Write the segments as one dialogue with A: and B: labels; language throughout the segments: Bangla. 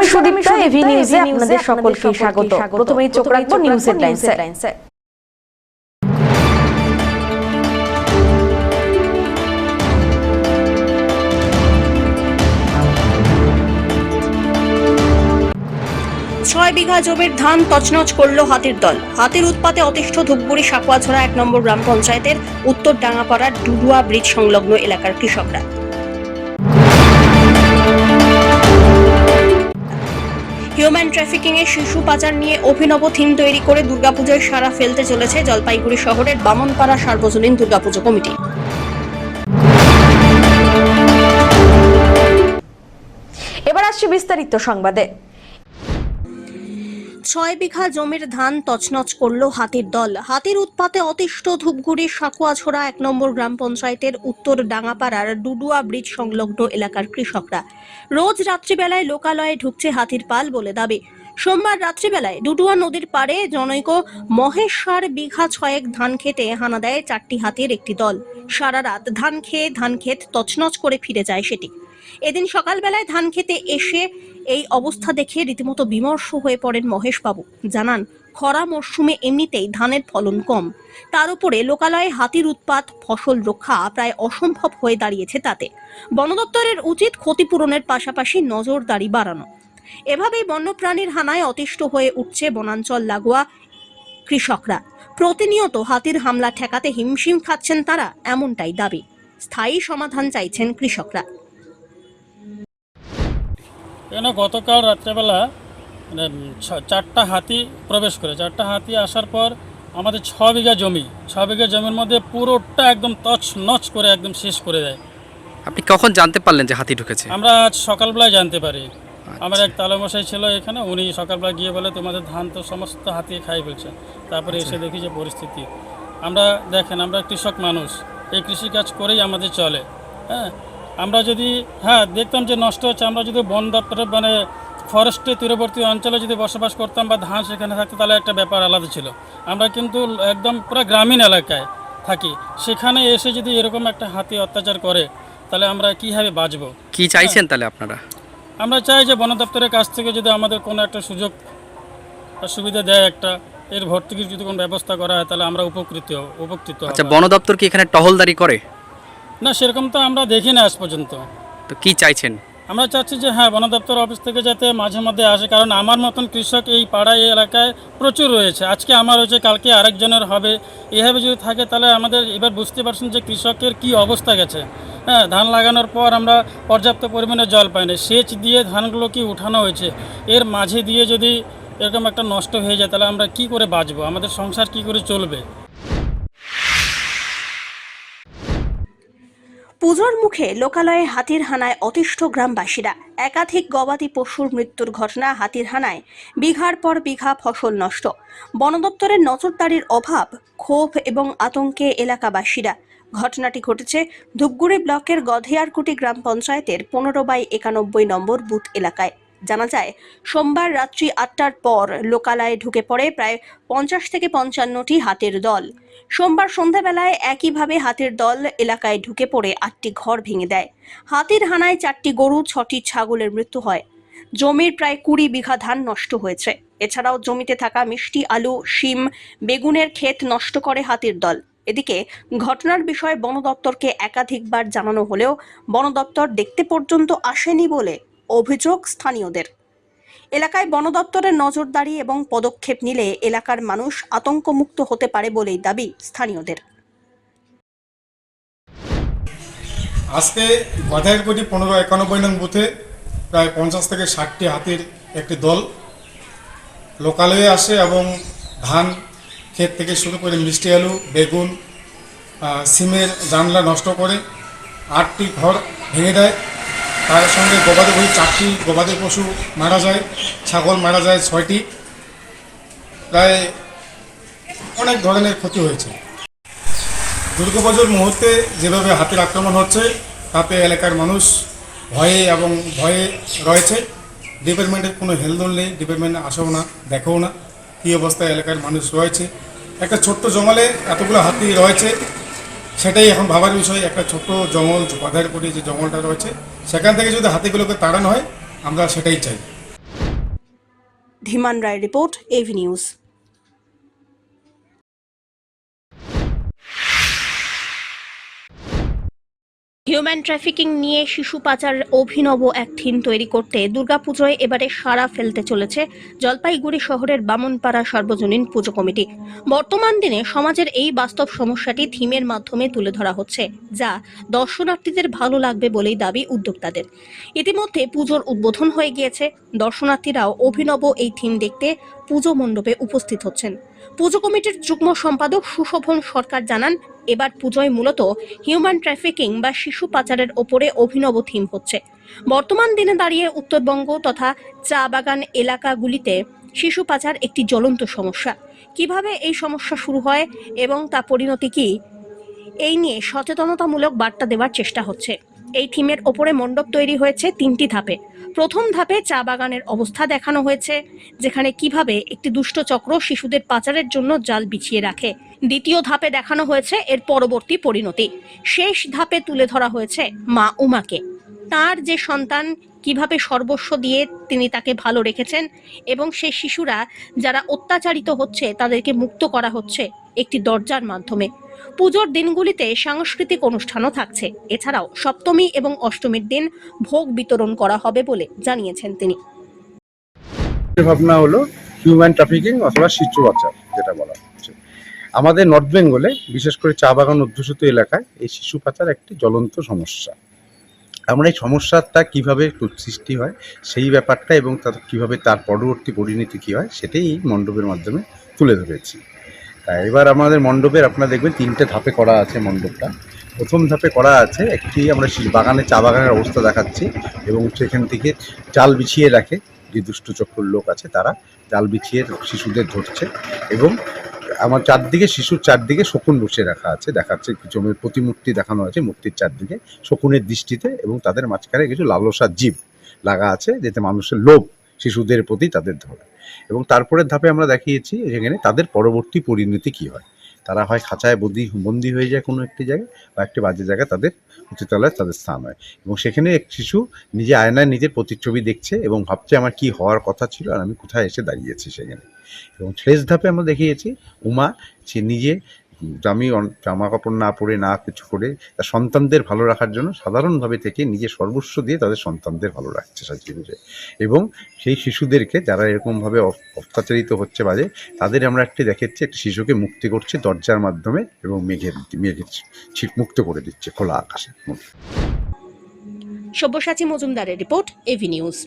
A: আমি সুদীপ্তা, এভি নিউজে আপনাদের সকলকে স্বাগত। প্রথমেই চোখ রাখবো নিউজ হেডলাইনসে।
B: ছয় বিঘা জমির ধান তছনছ করলো হাতির দল। হাতির উৎপাতে অতিষ্ঠ ধূপগুড়ি সাকুয়াছড়া 1 নম্বর গ্রাম পঞ্চায়েতের উত্তর ডাঙ্গাপাড়ার ডুডুয়া ব্রিজ সংলগ্ন এলাকার কৃষকরা। হিউম্যান ট্রাফিকিং এ শিশু পাচার নিয়ে অভিনব থিম তৈরি করে দুর্গাপূজায় সারা ফেলতে চলেছে জলপাইগুড়ি শহরের বামনপাড়া সার্বজনীন দুর্গাপুজো কমিটি।
A: এবার আসছে বিস্তারিত সংবাদে।
B: 6 বিঘা জমির ধান তছনছ করলো হাতির দল। হাতির উৎপাতে অতিষ্ঠ ধূপগুড়ি সাকুয়াছড়া 1 নম্বর গ্রাম পঞ্চায়েতের উত্তর ডাঙ্গাপাড়ার ডুডুয়া ব্রিজ সংলগ্ন এলাকার কৃষকরা। রোজ রাত্রিবেলায় লোকালয়ে ঢুকছে হাতির পাল বলে দাবি। সোমবার রাত্রিবেলায় ডুডুয়া নদীর পাড়ে জনৈক মহেশ্বর বিঘা 6 ধান খেতে হানা দেয় 4টি হাতির একটি দল। সারা রাত ধান ক্ষেত তছনছ করে ফিরে যায় সেটি। এদিন সকালবেলায় ধান খেতে এসে এই অবস্থা দেখে রীতিমতো বিমর্ষ হয়ে পড়েন মহেশবাবু। জানান, খরা মরশুমে এমনিতেই ধানের ফলন কম, তার উপরে লোকালয়ে হাতির উৎপাত, ফসল রক্ষা প্রায় অসম্ভব হয়ে দাঁড়িয়েছে। তাতে বন দপ্তরের উচিত ক্ষতিপূরণের পাশাপাশি নজরদারি বাড়ানো। এভাবেই বন্যপ্রাণীর হানায় অতিষ্ঠ হয়ে উঠছে বনাঞ্চল লাগোয়া কৃষকরা। প্রতিনিয়ত হাতির হামলা ঠেকাতে হিমশিম খাচ্ছেন তারা, এমনটাই দাবি। স্থায়ী সমাধান চাইছেন কৃষকরা।
C: গতকাল রাত্রেবেলা 4টা হাতি প্রবেশ করে, 4টা হাতি আসার পর আমাদের 6 বিঘা জমির মধ্যে পুরোটা একদম তছনছ করে একদম শেষ করে দেয়।
D: আপনি কখন জানতে পারলেন যে হাতি ঢুকেছে?
C: আমরা আজ সকালবেলায় জানতে পারি। আমার এক তালমশাই ছিল এখানে, উনি সকালবেলা গিয়ে বলে তোমাদের ধান তো সমস্ত হাতি খাই ফেলছে। তারপরে এসে দেখি যে পরিস্থিতি। আমরা কৃষক মানুষ, এই কৃষিকাজ করেই আমাদের চলে। আমরা যদি দেখতাম যে নষ্ট হচ্ছে, আমরা যদি বন দপ্তরে ফরেস্টের তীরবর্তী অঞ্চলে যদি বসবাস করতাম বা ধান সেখানে থাকতো তাহলে একটা ব্যাপার আলাদা ছিল। আমরা কিন্তু একদম পুরো গ্রামীণ এলাকায় থাকি, সেখানে এসে যদি এরকম একটা হাতি অত্যাচার করে তাহলে আমরা কীভাবে বাঁচবো?
D: কি চাইছেন তাহলে আপনারা?
C: আমরা চাই যে বন দপ্তরের কাছ থেকে যদি আমাদের কোনো একটা সুযোগ সুবিধা দেয়, এর ভর্তুকির যদি কোনো ব্যবস্থা করা হয় তাহলে আমরা উপকৃত।
D: আচ্ছা, বন দপ্তর কি এখানে টহলদারি করে?
C: না, সেরকম তো আমরা দেখি না আজ পর্যন্ত।
D: তো কি চাইছেন?
C: আমরা চাচ্ছি যে বন দপ্তর অফিস থেকে যাতে মাঝে মধ্যে আসে, কারণ আমার মতন কৃষক এই পাড়ায় এই এলাকায় প্রচুর রয়েছে। আজকে আমার হয়েছে, কালকে আরেকজনের হবে। এভাবে যদি থাকে তাহলে আমাদের এবার বুঝতে পারছেন যে কৃষকের কি অবস্থা গেছে। ধান লাগানোর পর আমরা পর্যাপ্ত পরিমাণে জল পাই না, সেচ দিয়ে ধানগুলো কি উঠানো হয়েছে, এর মাঝে দিয়ে যদি এরকম একটা নষ্ট হয়ে যায় তাহলে আমরা কি করে বাঁচবো? আমাদের সংসার কি করে চলবে?
B: পুজোর মুখে লোকালয়ে হাতির হানায় অতিষ্ঠ গ্রামবাসীরা। একাধিক গবাদি পশুর মৃত্যুর ঘটনা, হাতির হানায় বিঘার পর বিঘা ফসল নষ্ট। বন দপ্তরের নজরদারির অভাব, ক্ষোভ এবং আতঙ্কে এলাকাবাসীরা। ঘটনাটি ঘটেছে ধূপগুড়ি ব্লকের গধেয়ারকুটি গ্রাম পঞ্চায়েতের 15/91 নম্বর বুথ এলাকায়। জানা যায়, সোমবার রাত্রি 8টার পর লোকালয়ে ঢুকে পড়ে প্রায় 50 থেকে 55টি হাতির দল। সোমবার সন্ধ্যাবেলায় একইভাবে হাতির দল এলাকায় ঢুকে পড়ে 8টি ঘর ভেঙে দেয়। হাতির হানায় 4টি গরু, 6টি ছাগলের মৃত্যু হয়। জমির প্রায় 20 বিঘা ধান নষ্ট হয়েছে। এছাড়াও জমিতে থাকা মিষ্টি আলু, শিম, বেগুনের ক্ষেত নষ্ট করে হাতির দল। এদিকে ঘটনার বিষয়ে বন দপ্তরকে একাধিকবার জানানো হলেও বন দপ্তর দেখতে পর্যন্ত আসেনি বলে অভিযোগ স্থানীয়দের। এলাকায় বন দপ্তরের নজরদারি এবং পদক্ষেপ নিলে এলাকার মানুষ আতঙ্কমুক্ত হতে পারে বলেই দাবি স্থানীয়দের।
E: আজকে গধেয়ারকুটি 15/91 নং বুথে প্রায় 50 থেকে 60টি হাতির একটি দল লোকালয়ে আসে এবং ধান ক্ষেত থেকে শুরু করে মিষ্টি আলু, বেগুন, সিমের জানলা নষ্ট করে 8টি ঘর ভেঙে দেয়। তার সঙ্গে গবাদি পশু 4টি গবাদি পশু মারা যায়, ছাগল মারা যায় 6টি। প্রায় অনেক ধরনের ক্ষতি হয়েছে। দুর্গাপুজোর মুহূর্তে যেভাবে হাতির আক্রমণ হচ্ছে তাতে এলাকার মানুষ ভয়ে রয়েছে। ডিপার্টমেন্টের কোনো হেলদোল নেই, ডিপার্টমেন্ট আসেও না, দেখেও না কী অবস্থায় এলাকার মানুষ রয়েছে। একটা ছোট্ট জঙ্গলে এতগুলো হাতি রয়েছে, সেটাই এখন ভাবার বিষয়। একটা ছোট্ট জঙ্গল, গধেয়ারকুটি যে জঙ্গলটা রয়েছে, সেখান থেকে যদি হাতিগুলোকে তাড়ানো হয় আমরা সেটাই চাই।
B: Dhiman Roy report, AV news. Human trafficking নিয়ে শিশু পাচারের অভিনব এক থিম তৈরি করতে দুর্গাপুজোয় এবারে সাড়া ফেলতে চলেছে জলপাইগুড়ি শহরের বামনপাড়া সর্বজনীন পুজো কমিটি। বর্তমান দিনে সমাজের এই বাস্তব সমস্যাটি থিমের মাধ্যমে তুলে ধরা হচ্ছে, যা দর্শনার্থীদের ভালো লাগবে বলেই দাবি উদ্যোক্তাদের। ইতিমধ্যে পুজোর উদ্বোধন হয়ে গিয়েছে, দর্শনার্থীরাও অভিনব এই থিম দেখতে পুজো মণ্ডপে উপস্থিত হচ্ছেন। পুজো কমিটির যুগ্ম সম্পাদক সুশোভন সরকার জানান, এবার পুজোয় মূলত হিউম্যান ট্রাফিকিং বা শিশু পাচারের ওপরে অভিনব থিম হচ্ছে। বর্তমান দিনে দাঁড়িয়ে উত্তরবঙ্গ তথা চা বাগান এলাকাগুলিতে শিশু পাচার একটি জ্বলন্ত সমস্যা। কিভাবে এই সমস্যা শুরু হয় এবং তা পরিণতি কি, এই নিয়ে সচেতনতামূলক বার্তা দেওয়ার চেষ্টা হচ্ছে। এই থিমের ওপরে মণ্ডপ তৈরি হয়েছে 3টি ধাপে। প্রথম ধাপে চা বাগানের অবস্থা দেখানো হয়েছে, যেখানে কিভাবে একটি দুষ্ট চক্র শিশুদের পাচারের জন্য জাল বিছিয়ে রাখে। দ্বিতীয় ধাপে দেখানো হয়েছে এর পরবর্তী পরিণতি। শেষ ধাপে তুলে ধরা হয়েছে মা উমাকে, তার যে সন্তান কিভাবে সর্বস্ব দিয়ে তিনি তাকে ভালো রেখেছেন এবং সেই শিশুরা যারা অত্যাচারিত হচ্ছে তাদেরকে মুক্ত করা হচ্ছে একটি দরজার মাধ্যমে। পুজোর দিনগুলিতে সাংস্কৃতিক অনুষ্ঠানও থাকছে। এছাড়াও সপ্তমী এবং অষ্টমীর দিন ভোগ বিতরণ করা হবে বলে জানিয়েছেন তিনি।
F: ভাবনা হলো হিউম্যান ট্রাফিকিং অথবা শিশু পাচার, যেটা বলা হচ্ছে আমাদের নর্থ বেঙ্গলে, বিশেষ করে চা বাগান অধ্যুষিত এলাকায় এই শিশু পাচার একটি জ্বলন্ত সমস্যা। আমরা এই সমস্যাটা কিভাবে সৃষ্টি হয় সেই ব্যাপারটা এবং তার কিভাবে তার পরবর্তী পরিণতি কী হয় সেটাই এই মণ্ডপের মাধ্যমে তুলে ধরেছি। তাই এবার আমাদের মণ্ডপের আপনারা দেখবেন 3টে ধাপে করা আছে মণ্ডপটা। প্রথম ধাপে করা আছে একটি আমরা বাগানে চা বাগানের অবস্থা দেখাচ্ছি এবং সেখান থেকে জাল বিছিয়ে রাখে যে দুষ্ট চক্রের লোক আছে, তারা জাল বিছিয়ে শিশুদের ধরছে এবং আমার শিশুর চারদিকে শকুন বসিয়ে রাখা আছে, দেখাচ্ছে কিছু প্রতিমূর্তি দেখানো আছে, মূর্তির চারদিকে শকুনের দৃষ্টিতে, এবং তাদের মাঝখানে কিছু লালসার জীব লাগা আছে যাতে মানুষের লোভ শিশুদের প্রতি তাদের ধরে। এবং তারপরের ধাপে আমরা দেখিয়েছি যেখানে তাদের পরবর্তী পরিণতি কী হয়। তারা হয় খাঁচায় বন্দি হয়ে যায় কোনো একটি জায়গায়, বা একটি বাজে জায়গায় তাদের অতিতলায় তাদের স্থান হয়, এবং সেখানে এক শিশু নিজে আয়নায় নিজের প্রতিচ্ছবি দেখছে এবং ভাবছে আমার কি হওয়ার কথা ছিল আর আমি কোথায় এসে দাঁড়িয়েছি সেখানে। এবং শেষ ধাপে আমরা দেখিয়েছি উমা, সে নিজে দামি জামা কাপড় না পরে, না কিছু করে তার সন্তানদের ভালো রাখার জন্য সাধারণভাবে থেকে নিজের সর্বস্ব দিয়ে তাদের সন্তানদের ভালো রাখছে সাজিয়ে বুঝে। এবং সেই শিশুদেরকে যারা এরকমভাবে অত্যাচারিত হচ্ছে বাজে, তাদের আমরা একটি দেখাচ্ছি একটি শিশুকে মুক্তি করছে দরজার মাধ্যমে এবং মেঘের মুক্ত করে দিচ্ছে খোলা আকাশের মধ্যে।
B: সব্যসাচী মজুমদারের রিপোর্ট, এভি নিউজ।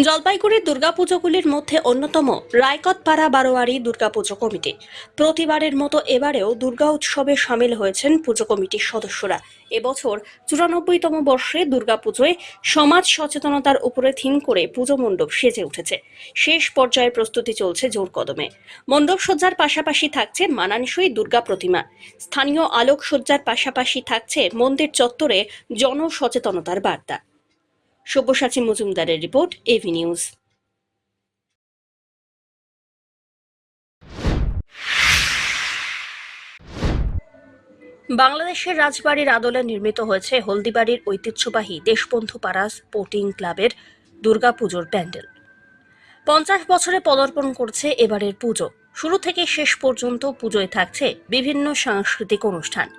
B: জলপাইগুড়ির দুর্গাপুজোগুলির মধ্যে অন্যতম রায়কতপাড়া বারোয়ারি দুর্গাপুজো কমিটি। প্রতিবারের মতো এবারেও দুর্গা উৎসবে সামিল হয়েছেন পুজো কমিটির সদস্যরা। এবছর 94তম বর্ষে দুর্গাপুজোয় সমাজ সচেতনতার উপরে থিম করে পুজো মণ্ডপ সেজে উঠেছে। শেষ পর্যায়ে প্রস্তুতি চলছে জোর কদমে। মণ্ডপ সজ্জার পাশাপাশি থাকছে মানানসই দুর্গা প্রতিমা। স্থানীয় আলোকসজ্জার পাশাপাশি থাকছে মন্দির চত্বরে জনসচেতনতার বার্তা। সব্যসাচী মজুমদারের রিপোর্ট, এভি নিউজ। বাংলাদেশের রাজবাড়ির আদলে নির্মিত হয়েছে হলদিবাড়ির ঐতিহ্যবাহী দেশবন্ধু পাড়া স্পোর্টিং ক্লাবের দুর্গাপুজোর প্যান্ডেল। 50 বছরে পদার্পণ করছে এবারের পুজো। শুরু থেকে শেষ পর্যন্ত পুজোয় থাকছে বিভিন্ন সাংস্কৃতিক অনুষ্ঠান।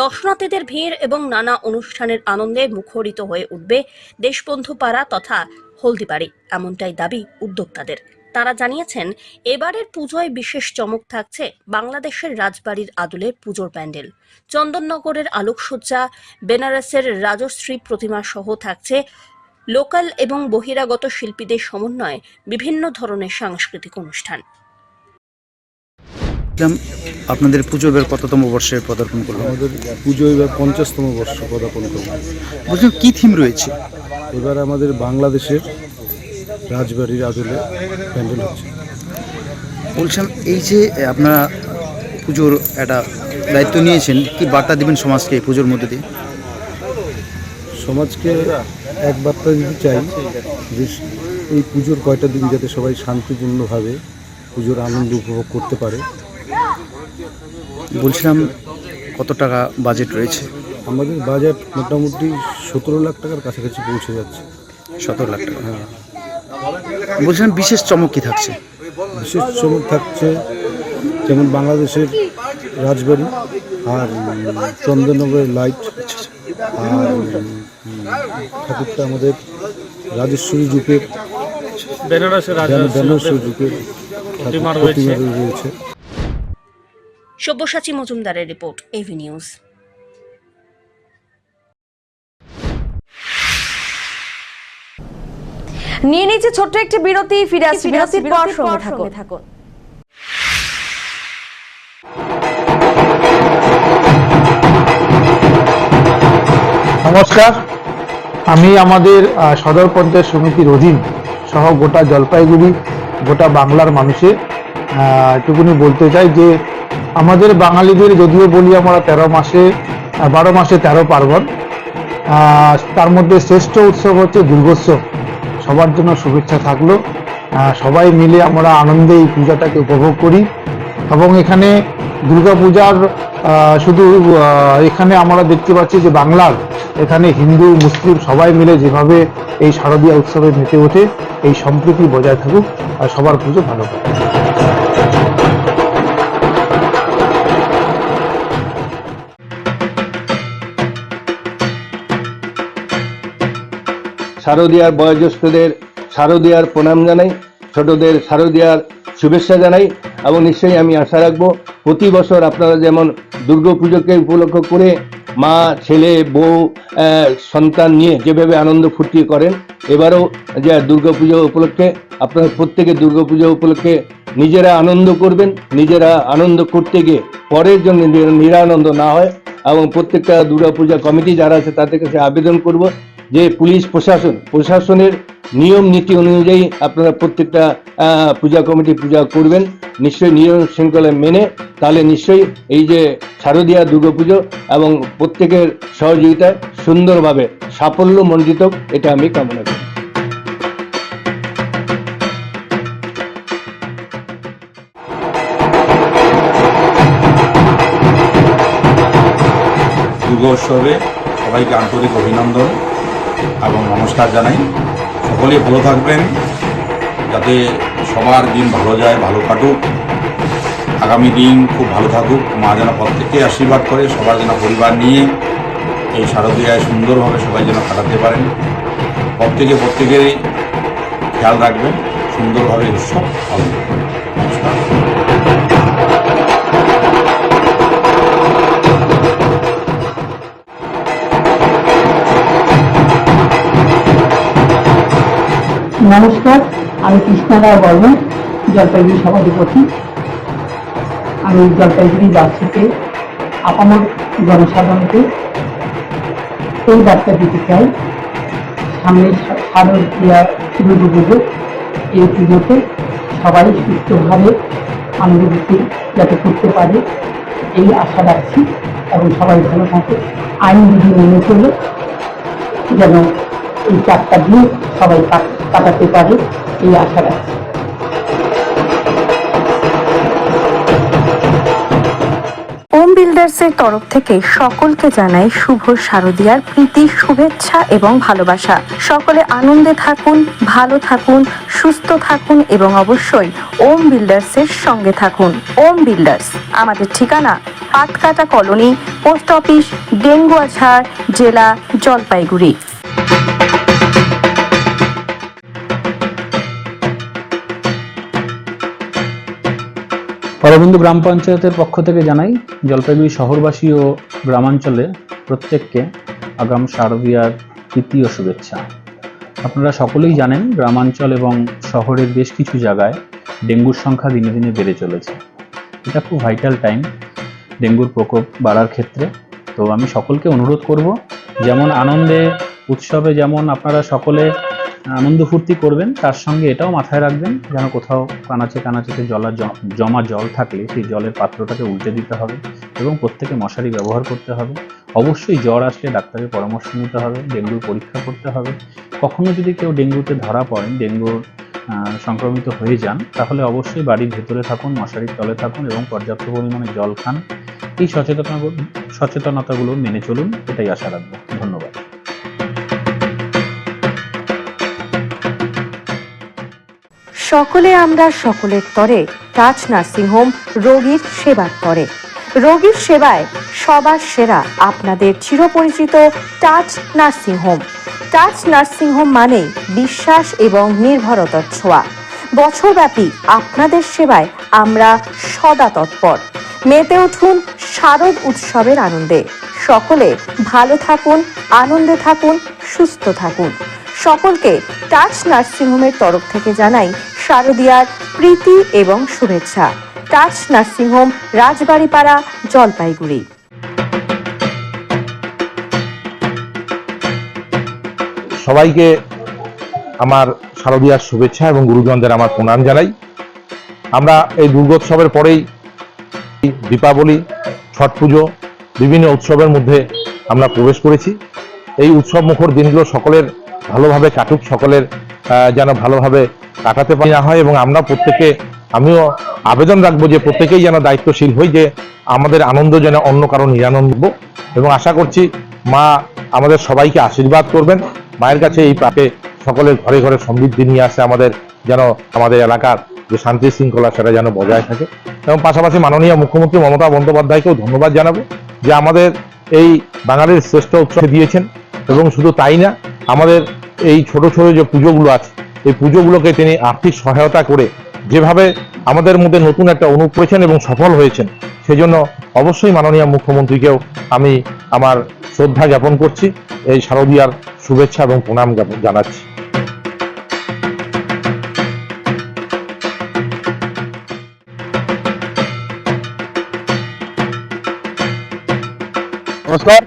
B: দর্শনার্থীদের ভিড় এবং নানা অনুষ্ঠানের আনন্দে মুখরিত হয়ে উঠবে দেশবন্ধু পাড়া তথা হলদিবাড়ি, এমনটাই দাবি উদ্যোক্তাদের। তারা জানিয়েছেন, এবারের পুজোয় বিশেষ চমক থাকছে বাংলাদেশের রাজবাড়ির আদলে পুজোর প্যান্ডেল, চন্দননগরের আলোকসজ্জা, বেনারসের রাজশ্রী প্রতিমা সহ থাকছে লোকাল এবং বহিরাগত শিল্পীদের সমন্বয়ে বিভিন্ন ধরনের সাংস্কৃতিক অনুষ্ঠান।
G: আপনাদের পুজো এবার কততম বর্ষে পদার্পণ করলো?
H: আমাদের পুজো এবার 50তম বর্ষ পদার্পণ করব।
G: বলছিলাম কি থিম রয়েছে
H: এবার? আমাদের বাংলাদেশের রাজবাড়ির আদলে প্যান্ডেল হচ্ছে।
G: বলছিলাম এই যে আপনারা পুজোর একটা দায়িত্ব নিয়েছেন, কি বার্তা দিবেন সমাজকে এই পুজোর মধ্যে দিয়ে?
H: সমাজকে এক বার্তা দিতে চাই যে এই পুজোর কয়টা দিন যাতে সবাই শান্তিপূর্ণভাবে পুজোর আনন্দ উপভোগ করতে পারে।
G: বলছিলাম কত টাকা বাজেট রয়েছে?
H: আমাদের বাজেট মোটামুটি 17 লাখ টাকার কাছাকাছি পৌঁছে যাচ্ছে।
G: 17 লাখ টাকা। বলছিলাম বিশেষ চমক কি থাকছে?
H: বিশেষ চমক থাকছে যেমন বাংলাদেশের রাজবাড়ি আর চন্দননগরের লাইট, আর ঠাকুরটা আমাদের রাজেশ্বরী রূপের, বেনারসের রূপের প্রতিমা রয়েছে।
B: সব্যসাচী মজুমদারের রিপোর্ট, এভি নিউজ।
A: নিয়ে নিচ্ছে ছোট্ট একটি বিরতি, ফিরে আসছি বিরতির পর, সঙ্গে থাকুন।
I: নমস্কার, আমি আমাদের সদর পঞ্চায়েত সমিতির অধীন সহ গোটা জলপাইগুড়ি, গোটা বাংলার মানুষের এটুকুনি বলতে চাই যে আমাদের বাঙালিদের যদিও বলি আমরা 12 মাসে 13 পার্বণ, তার মধ্যে শ্রেষ্ঠ উৎসব হচ্ছে দুর্গোৎসব। সবার জন্য শুভেচ্ছা থাকলো। সবাই মিলে আমরা আনন্দে এই পূজাটাকে উপভোগ করি এবং এখানে দুর্গাপূজার শুধু এখানে আমরা দেখতে পাচ্ছি যে বাংলার এখানে হিন্দু মুসলিম সবাই মিলে যেভাবে এই শারদীয়া উৎসবে মেতে ওঠে, এই সম্প্রীতি বজায় থাকুক আর সবার পুজো ভালো হোক।
J: শারদীয়ার বয়োজ্যেষ্ঠদের শারদীয়ার প্রণাম জানাই, ছোটদের শারদীয়ার শুভেচ্ছা জানাই এবং নিশ্চয়ই আমি আশা রাখবো প্রতি বছর আপনারা যেমন দুর্গাপুজোকে উপলক্ষ করে মা, ছেলে, বউ, সন্তান নিয়ে যেভাবে আনন্দ ফুর্তি করেন, এবারও যে দুর্গাপুজো উপলক্ষে আপনারা প্রত্যেকে দুর্গাপুজো উপলক্ষে নিজেরা আনন্দ করবেন। নিজেরা আনন্দ করতে গিয়ে পরের জন্য নিরানন্দ না হয় এবং প্রত্যেকটা দুর্গাপূজা কমিটি যারা আছে তাদের কাছে আবেদন করব যে পুলিশ প্রশাসনের নিয়ম নীতি অনুযায়ী আপনারা প্রত্যেকটা পূজা কমিটি পূজা করবেন নিশ্চয়ই নিয়ম শৃঙ্খলা মেনে, তাহলে নিশ্চয়ই এই যে শারদীয়া দুর্গাপুজো এবং প্রত্যেকের সহযোগিতায় সুন্দরভাবে সাফল্যমণ্ডিত, এটা আমি কামনা করি।
K: দুর্গোৎসবে সবাইকে আন্তরিক অভিনন্দন এবং নমস্কার জানাই। সকলেই ভালো থাকবেন, যাতে সবার দিন ভালো যায়, ভালো কাটুক, আগামী দিন খুব ভালো থাকুক। মা যেন প্রত্যেককে আশীর্বাদ করে সবার যেন পরিবার নিয়ে এই শারদীয়ায় সুন্দরভাবে সবাই যেন কাটাতে পারেন। প্রত্যেকেরই খেয়াল রাখবেন, সুন্দরভাবে উৎসব পালন করবেন। নমস্কার।
L: নমস্কার, আমি কৃষ্ণা রায় বর্মন, জলপাইগুড়ি সভাধিপতি। আমি জলপাইগুড়িবাসীকে, আপামর জনসাধারণকে এই বার্তা দিতে চাই, সামনে শারদীয়া দুর্গাপুজো, এই পুজোতে সবাই সুস্থভাবে আনন্দবৃত্তি যাতে করতে পারে এই আশা রাখছি এবং সবাই ভালো থাকে, আইন বিধি মেনে চলে যেন এই 4টা দিন সবাই কাটাতে পারে এই আশা রাখছি।
M: ওম বিল্ডার্সের তরফ থেকে সকলকে জানাই শুভ শারদীয়ার প্রীতি, শুভেচ্ছা এবং ভালোবাসা। সকলে আনন্দে থাকুন, ভালো থাকুন, সুস্থ থাকুন এবং অবশ্যই ওম বিল্ডার্সের সঙ্গে থাকুন। ওম বিল্ডার্স, আমাদের ঠিকানা Patkata colony, post office, Denguajhar, জেলা জলপাইগুড়ি।
N: হরবিন্দু গ্রাম পঞ্চায়েতের পক্ষ থেকে জানাই জলপাইগুড়ি শহরবাসী ও গ্রামাঞ্চলে প্রত্যেককে আগাম শারদীয়ার প্রীতি ও শুভেচ্ছা। আপনারা সকলেই জানেন গ্রামাঞ্চল এবং শহরের বেশ কিছু জায়গায় ডেঙ্গুর সংখ্যা দিনে দিনে বেড়ে চলেছে। এটা খুব ভাইটাল টাইম ডেঙ্গুর প্রকোপ বাড়ার ক্ষেত্রে। তো আমি সকলকে অনুরোধ করব, যেমন আনন্দে উৎসবে যেমন আপনারা সকলে আনন্দ ফুর্তি করবেন, তার সঙ্গে এটাও মাথায় রাখবেন যেন কোথাও কানাচেতে জমা জল থাকলে সেই জলের পাত্রটাকে উল্টে দিতে হবে এবং প্রত্যেকে মশারি ব্যবহার করতে হবে। অবশ্যই জ্বর আসলে ডাক্তারের পরামর্শ নিতে হবে, ডেঙ্গুর পরীক্ষা করতে হবে। কখনো যদি কেউ ডেঙ্গুতে ধরা পড়েন, ডেঙ্গুর সংক্রমিত হয়ে যান, তাহলে অবশ্যই বাড়ির ভেতরে থাকুন, মশারির তলে থাকুন এবং পর্যাপ্ত পরিমাণে জল খান। এই সচেতনতাগুলো মেনে চলুন, এটাই আশা রাখবো। ধন্যবাদ।
M: সকলে আমরা সকলের তরে টাচ নার্সিং হোম রোগীর সেবার তরে। রোগীর সেবায় সবার সেরা আপনাদের চিরপরিচিত touch nursing home. Touch nursing home মানে বিশ্বাস এবং নির্ভরতার ছোঁয়া। বছরব্যাপী আপনাদের সেবায় আমরা সদা তৎপর। মেতে উঠুন শারদ উৎসবের আনন্দে। সকলে ভালো থাকুন, আনন্দে থাকুন, সুস্থ থাকুন। সকলকে টাচ নার্সিং হোমের তরফ থেকে জানাই শারদীয়ার প্রীতি এবং শুভেচ্ছা। Touch nursing home, Rajbaripara, Jalpaiguri.
O: সবাইকে আমার শারদীয়ার শুভেচ্ছা এবং গুরুজনদের আমার প্রণাম জানাই। আমরা এই দুর্গোৎসবের পরেই দীপাবলি, ছট পুজো, বিভিন্ন উৎসবের মধ্যে আমরা প্রবেশ করেছি। এই উৎসব মুখর দিনগুলো সকলের ভালোভাবে কাটুক, সকলের যেন ভালোভাবে কাটাতে পারা হয় এবং আমরা প্রত্যেকে, আমিও আবেদন রাখবো যে প্রত্যেকেই যেন দায়িত্বশীল হই, যে আমাদের আনন্দ যেন অন্য কারো নিরানন্দ। এবং আশা করছি মা আমাদের সবাইকে আশীর্বাদ করবেন। মায়ের কাছে এই পাপে সকলের ঘরে ঘরে সমৃদ্ধি নিয়ে আসে, আমাদের যেন আমাদের এলাকার যে শান্তি শৃঙ্খলা সেটা যেন বজায় থাকে। এবং পাশাপাশি মাননীয় মুখ্যমন্ত্রী মমতা বন্দ্যোপাধ্যায়কেও ধন্যবাদ জানাবো যে আমাদের এই বাঙালির শ্রেষ্ঠ উৎসব দিয়েছেন। এবং শুধু তাই না, আমাদের এই ছোট ছোট যে পুজোগুলো আছে, এই পুজোগুলোকে তিনি আর্থিক সহায়তা করে যেভাবে আমাদের মধ্যে নতুন একটা অনুভব করেছেন এবং সফল হয়েছেন, সেজন্য অবশ্যই মাননীয় মুখ্যমন্ত্রীকেও আমি আমার শ্রদ্ধা জ্ঞাপন করছি, এই শারদীয়ার শুভেচ্ছা এবং প্রণাম জানাচ্ছি।
N: নমস্কার,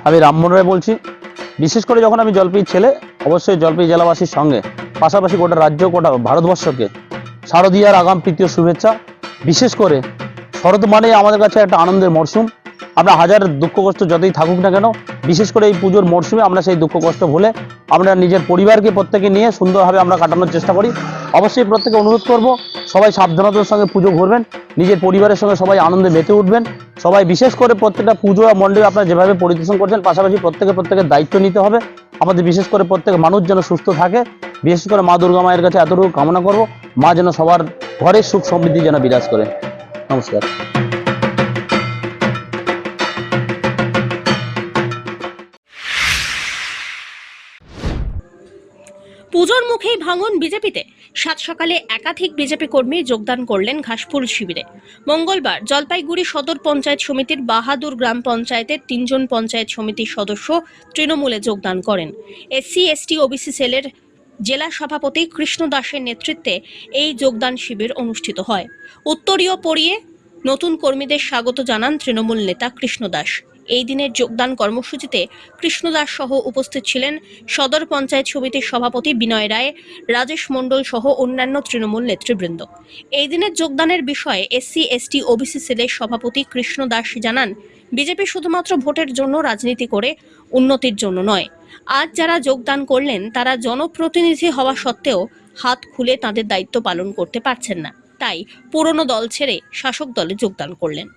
N: আমি রামমোহন রায় বলছি। বিশেষ করে যখন আমি জলপাইগুড়ির ছেলে, অবশ্যই জলপাইগুড়ি জেলাবাসীর সঙ্গে পাশাপাশি গোটা রাজ্য, গোটা ভারতবর্ষকে শারদীয়ার আগাম প্রীতীয় শুভেচ্ছা। বিশেষ করে শরৎ মানে আমাদের কাছে একটা আনন্দের মরশুম। আমরা হাজার দুঃখ কষ্ট যতই থাকুক না কেন, বিশেষ করে এই পুজোর মরশুমে আমরা সেই দুঃখ কষ্ট ভুলে আমরা নিজের পরিবারকে প্রত্যেকে নিয়ে সুন্দরভাবে আমরা কাটানোর চেষ্টা করি। অবশ্যই প্রত্যেকে অনুরোধ করব, সবাই সাবধানতার সঙ্গে পুজো ঘুরবেন, নিজের পরিবারের সঙ্গে সবাই আনন্দে মেতে উঠবেন। সবাই বিশেষ করে প্রত্যেকটা পুজো মণ্ডপে আপনারা যেভাবে পরিদর্শন করছেন, পাশাপাশি প্রত্যেকের দায়িত্ব নিতে হবে। আমাদের বিশেষ করে প্রত্যেক মানুষ যেন সুস্থ থাকে, বিশেষ করে মা দুর্গা মায়ের কাছে এতটুকু কামনা করব, মা যেন সবার ঘরে সুখ সমৃদ্ধি যেন বিরাজ করে। নমস্কার।
B: পুজোর মুখেই ভাঙন বিজেপিতে। সাত সকালে একাধিক বিজেপি কর্মী যোগদান করলেন ঘাসফুল শিবিরে। মঙ্গলবার জলপাইগুড়ি সদর পঞ্চায়েত সমিতির বাহাদুর গ্রাম পঞ্চায়েতের 3 জন পঞ্চায়েত সমিতির সদস্য তৃণমূলে যোগদান করেন। SC ST OBC সেলের জেলা সভাপতি কৃষ্ণ দাসের নেতৃত্বে এই যোগদান শিবির অনুষ্ঠিত হয়। উত্তরীয় পরিয়ে নতুন কর্মীদের স্বাগত জানান তৃণমূল নেতা কৃষ্ণ দাস। এই দিনের যোগদান কর্মসূচিতে কৃষ্ণ দাস সহ উপস্থিত ছিলেন সদর পঞ্চায়েত সমিতির সভাপতি বিনয় রায়, রাজেশ মণ্ডল সহ অন্যান্য তৃণমূল নেতৃবৃন্দ। এই দিনের যোগদানের বিষয়ে SC ST OBC সেলের সভাপতি কৃষ্ণ দাস জানান, বিজেপি শুধুমাত্র ভোটের জন্য রাজনীতি করে, উন্নতির জন্য নয়। আজ যারা যোগদান করলেন তারা জনপ্রতিনিধি হওয়া সত্ত্বেও হাত খুলে তাদের দায়িত্ব পালন করতে পারছেন না, তাই পুরনো দল ছেড়ে শাসক দলে যোগদান করলেন।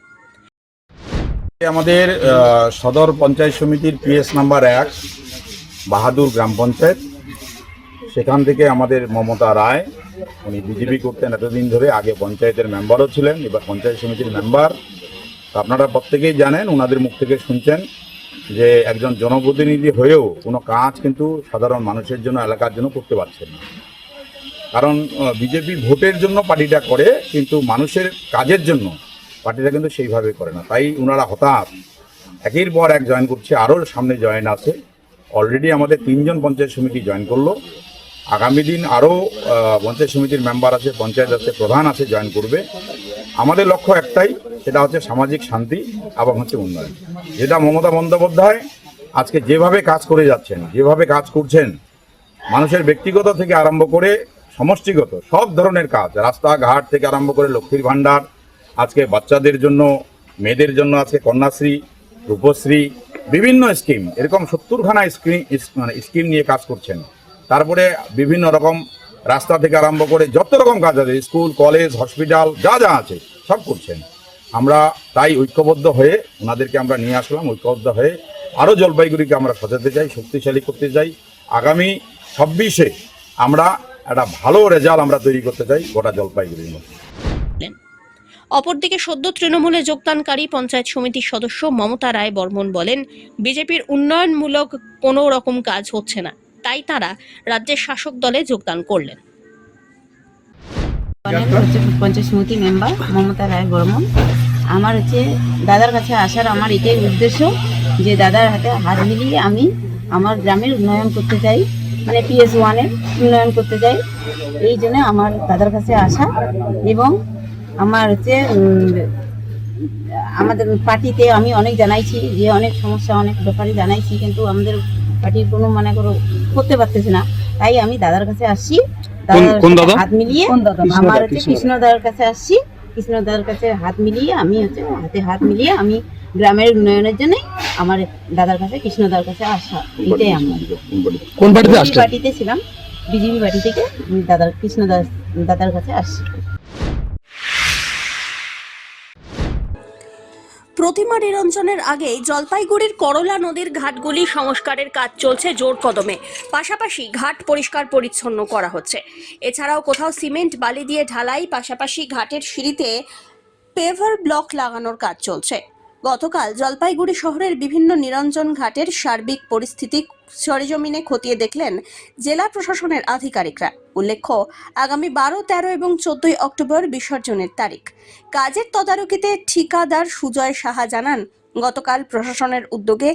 K: আমাদের সদর পঞ্চায়েত সমিতির PS নাম্বার 1 বাহাদুর গ্রাম পঞ্চায়েত, সেখান থেকে আমাদের মমতা রায়, উনি বিজেপি করতেন এতদিন ধরে, আগে পঞ্চায়েতের মেম্বারও ছিলেন, এবার পঞ্চায়েত সমিতির মেম্বার। আপনারা প্রত্যেকেই জানেন, ওনাদের মুখ থেকে শুনছেন যে একজন জনপ্রতিনিধি হয়েও কোনো কাজ কিন্তু সাধারণ মানুষের জন্য, এলাকার জন্য করতে পারছেন না। কারণ বিজেপি ভোটের জন্য পার্টিটা করে, কিন্তু মানুষের কাজের জন্য পার্টিটা কিন্তু সেইভাবে করে না। তাই ওনারা হতাশ, একের পর এক জয়েন করছে, আরও সামনে জয়েন আছে। অলরেডি আমাদের 3 জন পঞ্চায়েত সমিতি জয়েন করলো। আগামী দিন আরও পঞ্চায়েত সমিতির মেম্বার আছে, পঞ্চায়েত আছে, প্রধান আছে, জয়েন করবে। আমাদের লক্ষ্য একটাই, সেটা হচ্ছে সামাজিক শান্তি এবং হচ্ছে উন্নয়ন। যেটা মমতা বন্দ্যোপাধ্যায় আজকে যেভাবে কাজ করে যাচ্ছেন, যেভাবে কাজ করছেন, মানুষের ব্যক্তিগত থেকে আরম্ভ করে সমষ্টিগত সব ধরনের কাজ, রাস্তাঘাট থেকে আরম্ভ করে লক্ষ্মীর ভাণ্ডার, আজকে বাচ্চাদের জন্য, মেয়েদের জন্য আজকে কন্যাশ্রী, রূপশ্রী, বিভিন্ন স্কিম, এরকম 70খানা স্কিম নিয়ে কাজ করছেন। তারপরে বিভিন্ন রকম রাস্তা থেকে আরম্ভ করে যত রকম কাজ আছে, স্কুল, কলেজ, হসপিটাল, যা যা আছে সব করছেন। আমরা তাই ঐক্যবদ্ধ হয়ে ওনাদেরকে আমরা নিয়ে আসলাম। ঐক্যবদ্ধ হয়ে আরও জলপাইগুড়িকে আমরা সাজাতে চাই, শক্তিশালী করতে চাই। আগামী 26-এ আমরা একটা ভালো রেজাল্ট আমরা তৈরি করতে চাই গোটা জলপাইগুড়ির মধ্যে।
B: অপরদিকে সদ্য তৃণমূলে যোগদানকারী পঞ্চায়েত সমিতির সদস্য মমতা রায় বর্মন বলেন, বিজেপির উন্নয়নমূলক কোনো রকম কাজ হচ্ছে না, তাই তারা রাজ্যের শাসক দলে যোগদান করলেন।
L: পঞ্চায়েত সমিতি মেম্বার মমতা রায় বর্মন। আমার দাদার কাছে আসার আমার এটাই উদ্দেশ্য যে দাদার হাতে হাত মিলিয়ে আমি আমার গ্রামের উন্নয়ন করতে চাই, মানে PS1-এর উন্নয়ন করতে চাই। এই জন্য আমার দাদার কাছে আসা। এবং আমার আমাদের পার্টিতে আমি অনেক জানাইছি যে অনেক সমস্যা অনেক ব্যাপারে জানাইছি, কিন্তু আমাদের পার্টির কোনো করতে পারতেছে না। তাই আমি দাদার কাছে আসছি, হাত মিলিয়ে আমার কৃষ্ণদার কাছে আসছি। কৃষ্ণদার কাছে হাত মিলিয়ে আমি হাত মিলিয়ে আমি গ্রামের উন্নয়নের জন্য আমার দাদার কাছে কৃষ্ণদার কাছে আসা। এটাই আমার
G: কোন পার্টিতে আসছেন?
L: পার্টিতে ছিলাম, বিজেপি পার্টি থেকে দাদার কাছে আসছি।
B: প্রতিমা নিরঞ্জনের আগেই জলপাইগুড়ির করলা নদীর ঘাটগুলি সংস্কারের কাজ চলছে জোর কদমে। পাশাপাশি ঘাট পরিষ্কার পরিচ্ছন্ন করা হচ্ছে। এছাড়াও কোথাও সিমেন্ট বালি দিয়ে ঢালাই, পাশাপাশি ঘাটের সিঁড়িতে পেভার ব্লক লাগানোর কাজ চলছে। গতকাল জলপাইগুড়ি শহরের বিভিন্ন নিরঞ্জন ঘাটের সার্বিক পরিস্থিতি সরেজমিনে খতিয়ে দেখলেন জেলা প্রশাসনের আধিকারিকরা। উল্লেখ্য, আগামী 12, 13 এবং 14 অক্টোবর বিসর্জনের তারিখ। কাজের তদারকিতে ঠিকাদার সুজয় সাহা জানান, গতকাল প্রশাসনের উদ্যোগে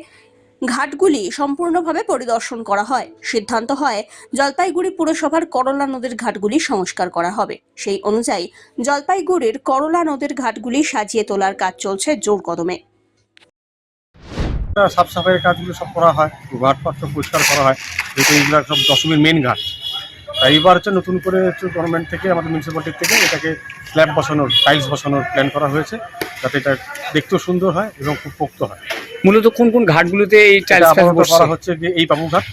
B: ঘাটগুলি সম্পূর্ণভাবে পরিদর্শন করা হয়। সিদ্ধান্ত হয় জলপাইগুড়ি পুরসভার করলা নদীর ঘাটগুলি সংস্কার করা হবে। সেই অনুযায়ী জলপাইগুড়ির করলা নদীর ঘাটগুলি সাজিয়ে তোলার কাজ চলছে জোর কদমে।
F: সাফ সাফাইয়ের কাজগুলো সব করা হয়, ঘাটপাত্র পরিষ্কার করা হয়, যেহেতু এইগুলো সব দশমীর মেন ঘাট। তাই এবার নতুন করে গভর্নমেন্ট থেকে, আমাদের মিউনিসিপ্যালিটি থেকে এটাকে স্ল্যাব বসানোর, টাইলস বসানোর প্ল্যান করা হয়েছে, যাতে এটা দেখতেও সুন্দর হয় এবং খুব পোক্ত হয়।
D: মূলত কোন কোন ঘাটগুলোতে এই টাইলস
F: করা হচ্ছে এই বাবুঘাট,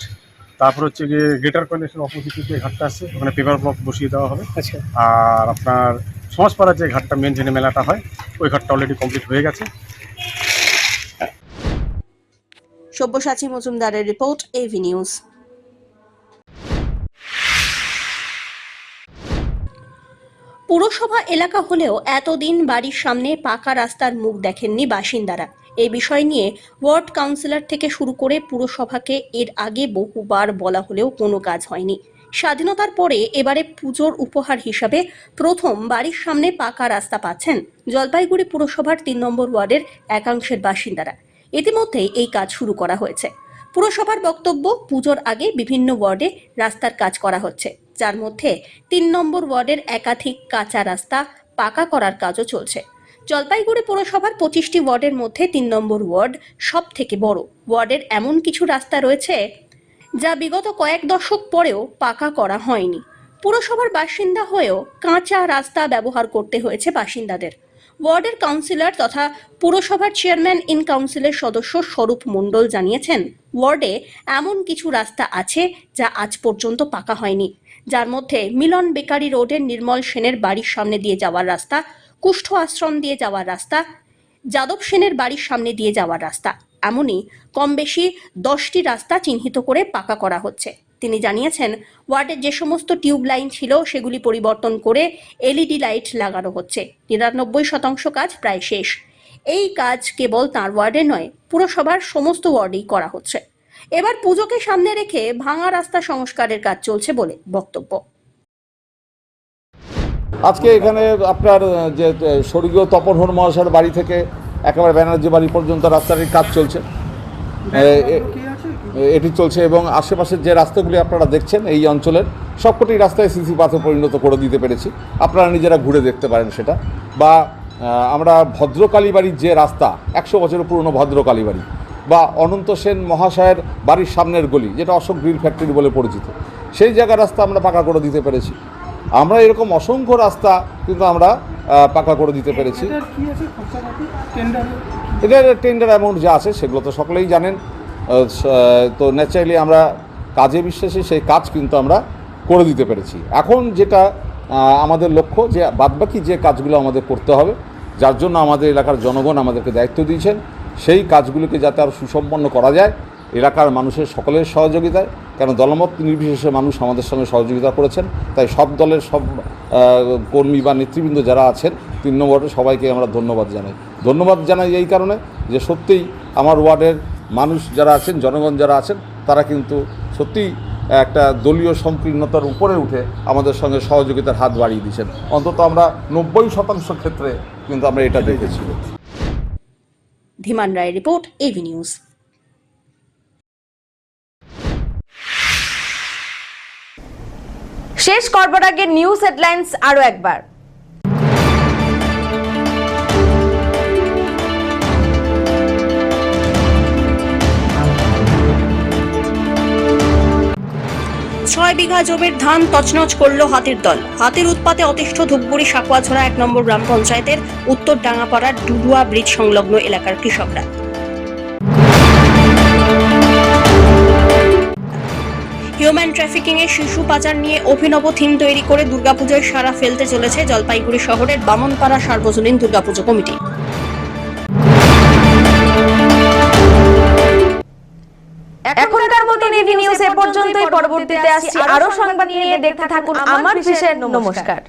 F: তারপর হচ্ছে গিয়ে গ্রেটার কৈলাসের অপোজিটে যে ঘাটটা আছে ওখানে পেপার ব্লক বসিয়ে দেওয়া হবে।
D: আচ্ছা,
F: আর আপনার সমাজপাড়ার যে ঘাটটা মেন যেখানে মেলাটা হয় ওই ঘাটটা অলরেডি কমপ্লিট হয়ে গেছে।
B: সব্যসাচী মজুমদারের রিপোর্ট, এভি নিউজ। পুরসভা এলাকা হলেও এতদিন বাড়ির সামনে পাকা রাস্তার মুখ দেখেননি বাসিন্দারা। এই বিষয় নিয়ে ওয়ার্ড কাউন্সিলর থেকে শুরু করে পুরসভাকে এর আগে বহুবার বলা হলেও কোনো কাজ হয়নি। স্বাধীনতার পরে এবারে পুজোর উপহার হিসাবে প্রথম বাড়ির সামনে পাকা রাস্তা পাচ্ছেন জলপাইগুড়ি পুরসভার 3 নম্বর ওয়ার্ডের একাংশের বাসিন্দারা। ইতিমধ্যেই এই কাজ শুরু করা হয়েছে। পুরসভার বক্তব্য, পুজোর আগে বিভিন্ন ওয়ার্ডে রাস্তার কাজ করা হচ্ছে, যার মধ্যে 3 নম্বর ওয়ার্ডের একাধিক কাঁচা রাস্তা পাকা করার কাজও চলছে। জলপাইগুড়ি পুরসভার 25টি ওয়ার্ডের মধ্যে 3 নম্বর ওয়ার্ড সব থেকে বড়। ওয়ার্ডের এমন কিছু রাস্তা রয়েছে যা বিগত কয়েক দশক পরেও পাকা করা হয়নি। পুরসভার বাসিন্দা হয়েও কাঁচা রাস্তা ব্যবহার করতে হয়েছে বাসিন্দাদের। ওয়ার্ডের কাউন্সিলর তথা পুরসভার চেয়ারম্যান ইন কাউন্সিলের সদস্য স্বরূপ মণ্ডল জানিয়েছেন, ওয়ার্ডে এমন কিছু রাস্তা আছে যা আজ পর্যন্ত পাকা হয়নি, যার মধ্যে মিলন বেকারি রোডের নির্মল সেনের বাড়ির সামনে দিয়ে যাওয়ার রাস্তা, কুষ্ঠ আশ্রম দিয়ে যাওয়ার রাস্তা, যাদব সেনের বাড়ির সামনে দিয়ে যাওয়ার রাস্তা। এমনই কম বেশি 10টি রাস্তা চিহ্নিত করে পাকা করা হচ্ছে। তিনি জানিয়েছেন, ওয়ার্ডের যে সমস্ত টিউব লাইন ছিল সেগুলি পরিবর্তন করে LED লাইট লাগানো হচ্ছে। 99% কাজ প্রায় শেষ। এই কাজ কেবল তাঁর ওয়ার্ডে নয়, পুরসভার সমস্ত ওয়ার্ডেই করা হচ্ছে। এবার পুজোকে সামনে রেখে ভাঙা রাস্তা সংস্কারের কাজ চলছে বলে বক্তব্য।
O: আজকে এখানে আপনার যে স্বর্গীয় তপন মহাশয়ের বাড়ি থেকে একেবারে ব্যানার্জি বাড়ি পর্যন্ত রাস্তাটির কাজ চলছে, এটি চলছে এবং আশেপাশের যে রাস্তাগুলি আপনারা দেখছেন এই অঞ্চলের সবকটি রাস্তায় সিসি পাথে পরিণত করে দিতে পেরেছি। আপনারা নিজেরা ঘুরে দেখতে পারেন সেটা। বা আমরা ভদ্রকালীবাড়ির যে রাস্তা, 100 বছরের পুরনো ভদ্রকালীবাড়ি, বা অনন্ত সেন মহাশয়ের বাড়ির সামনের গলি, যেটা অশোক গ্রিল ফ্যাক্টরি বলে পরিচিত, সেই জায়গার রাস্তা আমরা পাকা করে দিতে পেরেছি। আমরা এরকম অসংখ্য রাস্তা কিন্তু আমরা পাকা করে দিতে পেরেছি। এটার টেন্ডার অ্যামাউন্ট যা আছে সেগুলো তো সকলেই জানেন। তো ন্যাচারালি আমরা কাজে বিশ্বাসী, সেই কাজ কিন্তু আমরা করে দিতে পেরেছি। এখন যেটা আমাদের লক্ষ্য, যে বাদবাকি যে কাজগুলো আমাদের করতে হবে, যার জন্য আমাদের এলাকার জনগণ আমাদেরকে দায়িত্ব দিয়েছেন, সেই কাজগুলোকে যাতে আরও সুসম্পন্ন করা যায়
K: এলাকার মানুষের সকলের সহযোগিতায়, কেন দলমত নির্বিশেষে মানুষ আমাদের সঙ্গে সহযোগিতা করেছেন। তাই সব দলের সব কর্মী বা নেতৃবৃন্দ যারা আছেন 3 নং ওয়ার্ডে সবাইকে আমরা ধন্যবাদ জানাই এই কারণে যে সত্যিই আমার ওয়ার্ডের মানুষ যারা আছেন, জনগণ যারা আছেন, তারা কিন্তু সত্যিই একটা দলীয় সংকীর্ণতার উপরে উঠে আমাদের সঙ্গে সহযোগিতার হাত বাড়িয়ে দিয়েছেন। অন্তত আমরা 90% ক্ষেত্রে কিন্তু আমরা এটা দেখেছি।
B: ধীমান রায় রিপোর্ট, এভি নিউজ।
A: শেষ করবার আগে নিউজ হেডলাইন্স আরো একবার।
B: ছয় বিঘা জমির ধান তছনছ করল হাতির দল। হাতির উৎপাতে অতিষ্ঠ ধূপগুড়ি সাকুয়াছড়া 1 নম্বর গ্রাম পঞ্চায়েতের উত্তর ডাঙ্গাপাড়ার ডুডুয়া ব্রিজ সংলগ্ন এলাকার কৃষকরা। হিউম্যান ট্রাফিকিং এ শিশু পাচার নিয়ে অভিনব থিম তৈরি করে দুর্গাপূজায় সাড়া ফেলতে চলেছে জলপাইগুড়ি শহরের বামনপাড়া সার্বজনীন দুর্গাপুজো কমিটি।
A: এখনকার মতো এভি নিউজ এ পর্যন্তই। পরবর্তীতে আসছি আরো সংবাদ নিয়ে। দেখতে থাকুন আমার বিশেষ। নমস্কার।